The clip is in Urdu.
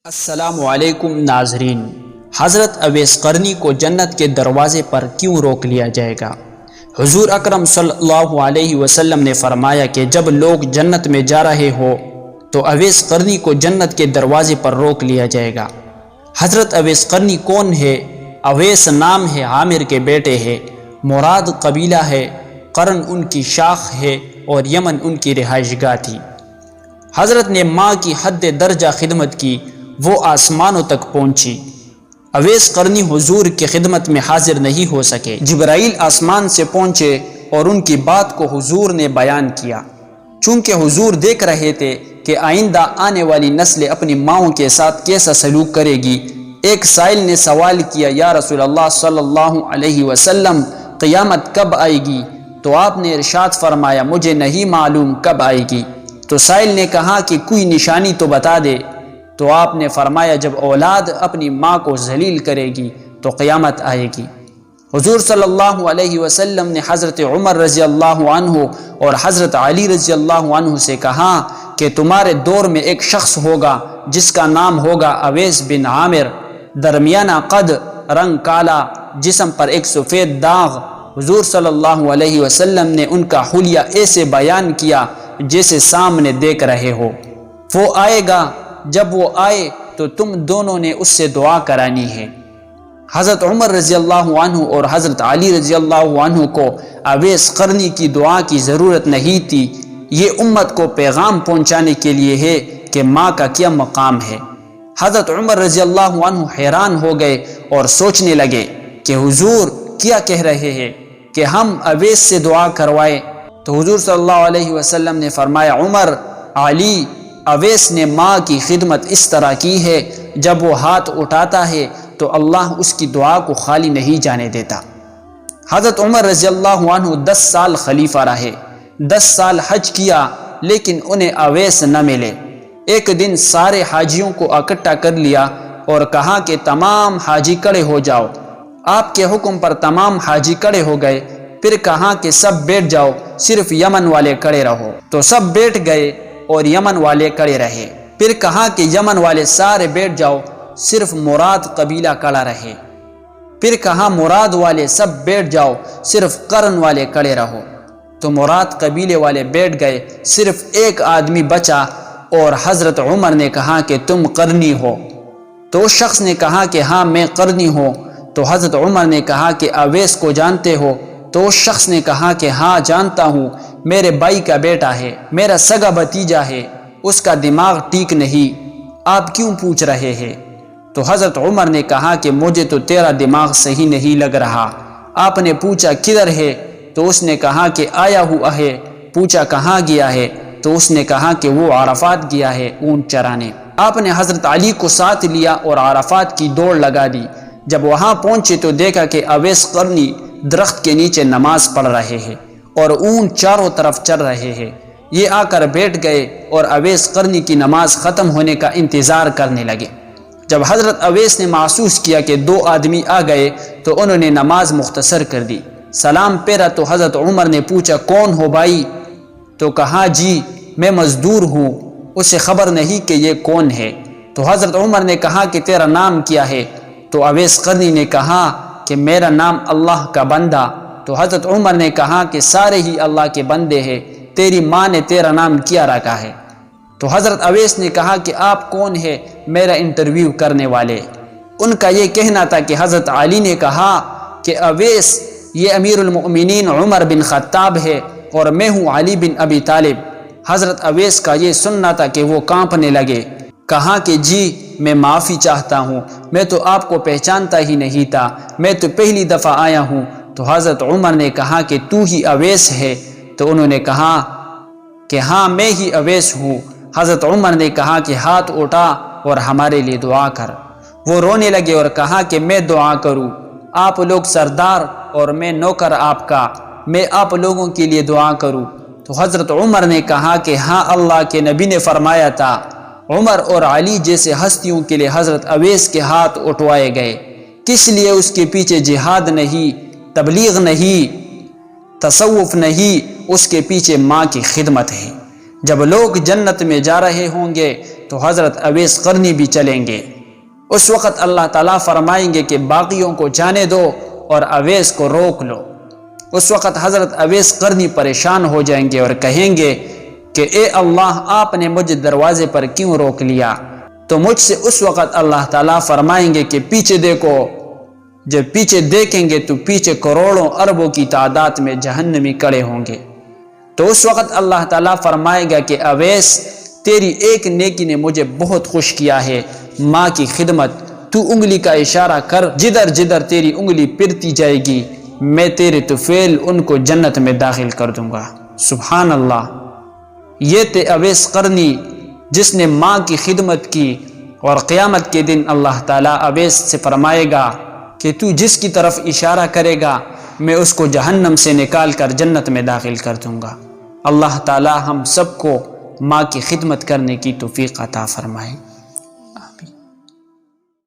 السلام علیکم ناظرین، حضرت اویس قرنی کو جنت کے دروازے پر کیوں روک لیا جائے گا؟ حضور اکرم صلی اللہ علیہ وسلم نے فرمایا کہ جب لوگ جنت میں جا رہے ہو تو اویس قرنی کو جنت کے دروازے پر روک لیا جائے گا۔ حضرت اویس قرنی کون ہے؟ اویس نام ہے، عامر کے بیٹے ہے، مراد قبیلہ ہے، قرن ان کی شاخ ہے اور یمن ان کی رہائش گاہ تھی۔ حضرت نے ماں کی حد درجہ خدمت کی، وہ آسمانوں تک پہنچی۔ اویس قرنی حضور کی خدمت میں حاضر نہیں ہو سکے۔ جبرائیل آسمان سے پہنچے اور ان کی بات کو حضور نے بیان کیا۔ چونکہ حضور دیکھ رہے تھے کہ آئندہ آنے والی نسل اپنی ماؤں کے ساتھ کیسا سلوک کرے گی، ایک سائل نے سوال کیا، یا رسول اللہ صلی اللہ علیہ وسلم، قیامت کب آئے گی؟ تو آپ نے ارشاد فرمایا، مجھے نہیں معلوم کب آئے گی۔ تو سائل نے کہا کہ کوئی نشانی تو بتا دے۔ تو آپ نے فرمایا، جب اولاد اپنی ماں کو ذلیل کرے گی تو قیامت آئے گی۔ حضور صلی اللہ علیہ وسلم نے حضرت عمر رضی اللہ عنہ اور حضرت علی رضی اللہ عنہ سے کہا کہ تمہارے دور میں ایک شخص ہوگا جس کا نام ہوگا اویس بن عامر، درمیانہ قد، رنگ کالا، جسم پر ایک سفید داغ۔ حضور صلی اللہ علیہ وسلم نے ان کا حلیہ ایسے بیان کیا جیسے سامنے دیکھ رہے ہو۔ وہ آئے گا، جب وہ آئے تو تم دونوں نے اس سے دعا کرانی ہے۔ حضرت عمر رضی اللہ عنہ اور حضرت علی رضی اللہ عنہ کو اویس قرنی کی دعا کی ضرورت نہیں تھی۔ یہ امت کو پیغام پہنچانے کے لیے ہے کہ ماں کا کیا مقام ہے۔ حضرت عمر رضی اللہ عنہ حیران ہو گئے اور سوچنے لگے کہ حضور کیا کہہ رہے ہیں کہ ہم اویس سے دعا کروائے؟ تو حضور صلی اللہ علیہ وسلم نے فرمایا، عمر، علی، اویس نے ماں کی خدمت اس طرح کی ہے، جب وہ ہاتھ اٹھاتا ہے تو اللہ اس کی دعا کو خالی نہیں جانے دیتا۔ حضرت عمر رضی اللہ عنہ 10 سال خلیفہ رہے، 10 سال حج کیا، لیکن انہیں اویس نہ ملے۔ ایک دن سارے حاجیوں کو اکٹھا کر لیا اور کہا کہ تمام حاجی کھڑے ہو جاؤ۔ آپ کے حکم پر تمام حاجی کھڑے ہو گئے۔ پھر کہا کہ سب بیٹھ جاؤ، صرف یمن والے کھڑے رہو۔ تو سب بیٹھ گئے اور یمن والے کھڑے رہے۔ پھر کہا کہ یمن والے سارے بیٹھ جاؤ، صرف مراد قبیلہ کھڑا رہے۔ پھر کہا مراد والے سب بیٹھ جاؤ، صرف قرن والے کھڑے رہو۔ تو مراد قبیلے والے بیٹھ گئے، صرف ایک آدمی بچا اور حضرت عمر نے کہا کہ تم قرنی ہو؟ تو اس شخص نے کہا کہ ہاں میں قرنی ہوں۔ تو حضرت عمر نے کہا کہ اویس کو جانتے ہو؟ تو اس شخص نے کہا کہ ہاں جانتا ہوں، میرے بھائی کا بیٹا ہے، میرا سگا بھتیجا ہے، اس کا دماغ ٹھیک نہیں، آپ کیوں پوچھ رہے ہیں؟ تو حضرت عمر نے کہا کہ مجھے تو تیرا دماغ صحیح نہیں لگ رہا۔ آپ نے پوچھا کدھر ہے؟ تو اس نے کہا کہ آیا ہوا ہے۔ پوچھا کہاں گیا ہے؟ تو اس نے کہا کہ وہ عرفات گیا ہے اونٹ چرانے۔ آپ نے حضرت علی کو ساتھ لیا اور عرفات کی دوڑ لگا دی۔ جب وہاں پہنچے تو دیکھا کہ اویس قرنی درخت کے نیچے نماز پڑھ رہے ہیں اور اونٹ چاروں طرف چر رہے ہیں۔ یہ آ کر بیٹھ گئے اور اویس قرنی کی نماز ختم ہونے کا انتظار کرنے لگے۔ جب حضرت اویس نے محسوس کیا کہ 2 آدمی آ گئے تو انہوں نے نماز مختصر کر دی۔ سلام پھیرا تو حضرت عمر نے پوچھا کون ہو بھائی؟ تو کہا جی میں مزدور ہوں، اسے خبر نہیں کہ یہ کون ہے۔ تو حضرت عمر نے کہا کہ تیرا نام کیا ہے؟ تو اویس قرنی نے کہا کہ میرا نام اللہ کا بندہ۔ تو حضرت عمر نے کہا کہ سارے ہی اللہ کے بندے ہیں، تیری ماں نے تیرا نام کیا رکھا ہے؟ تو حضرت اویس نے کہا کہ آپ کون ہیں میرا انٹرویو کرنے والے؟ ان کا یہ کہنا تھا کہ حضرت علی نے کہا کہ اویس یہ امیر المؤمنین عمر بن خطاب ہے اور میں ہوں علی بن ابی طالب۔ حضرت اویس کا یہ سننا تھا کہ وہ کانپنے لگے، کہا کہ جی میں معافی چاہتا ہوں، میں تو آپ کو پہچانتا ہی نہیں تھا، میں تو پہلی دفعہ آیا ہوں۔ تو حضرت عمر نے کہا کہ تو ہی اویس ہے؟ تو انہوں نے کہا کہ ہاں میں ہی اویس ہوں۔ حضرت عمر نے کہا کہ ہاتھ اٹھا اور ہمارے لیے دعا کر۔ وہ رونے لگے اور کہا کہ میں دعا کروں؟ آپ لوگ سردار اور میں نوکر آپ کا، میں آپ لوگوں کے لیے دعا کروں؟ تو حضرت عمر نے کہا کہ ہاں اللہ کے نبی نے فرمایا تھا، عمر اور علی جیسے ہستیوں کے لیے حضرت اویس کے ہاتھ اٹھوائے گئے۔ کس لیے؟ اس کے پیچھے جہاد نہیں، تبلیغ نہیں، تصوف نہیں، اس کے پیچھے ماں کی خدمت ہے۔ جب لوگ جنت میں جا رہے ہوں گے تو حضرت اویس قرنی بھی چلیں گے۔ اس وقت اللہ تعالیٰ فرمائیں گے کہ باقیوں کو جانے دو اور اویس کو روک لو۔ اس وقت حضرت اویس قرنی پریشان ہو جائیں گے اور کہیں گے کہ اے اللہ، آپ نے مجھے دروازے پر کیوں روک لیا؟ تو مجھ سے اس وقت اللہ تعالیٰ فرمائیں گے کہ پیچھے دیکھو۔ جب پیچھے دیکھیں گے تو پیچھے کروڑوں اربوں کی تعداد میں جہنمی کھڑے ہوں گے۔ تو اس وقت اللہ تعالیٰ فرمائے گا کہ اویس، تیری ایک نیکی نے مجھے بہت خوش کیا ہے، ماں کی خدمت۔ تو انگلی کا اشارہ کر، جدھر جدھر تیری انگلی پھرتی جائے گی میں تیرے طفیل ان کو جنت میں داخل کر دوں گا۔ سبحان اللہ۔ یہ تھے اویس قرنی جس نے ماں کی خدمت کی، اور قیامت کے دن اللہ تعالیٰ اویس سے فرمائے گا کہ تو جس کی طرف اشارہ کرے گا میں اس کو جہنم سے نکال کر جنت میں داخل کر دوں گا۔ اللہ تعالیٰ ہم سب کو ماں کی خدمت کرنے کی توفیق عطا فرمائے۔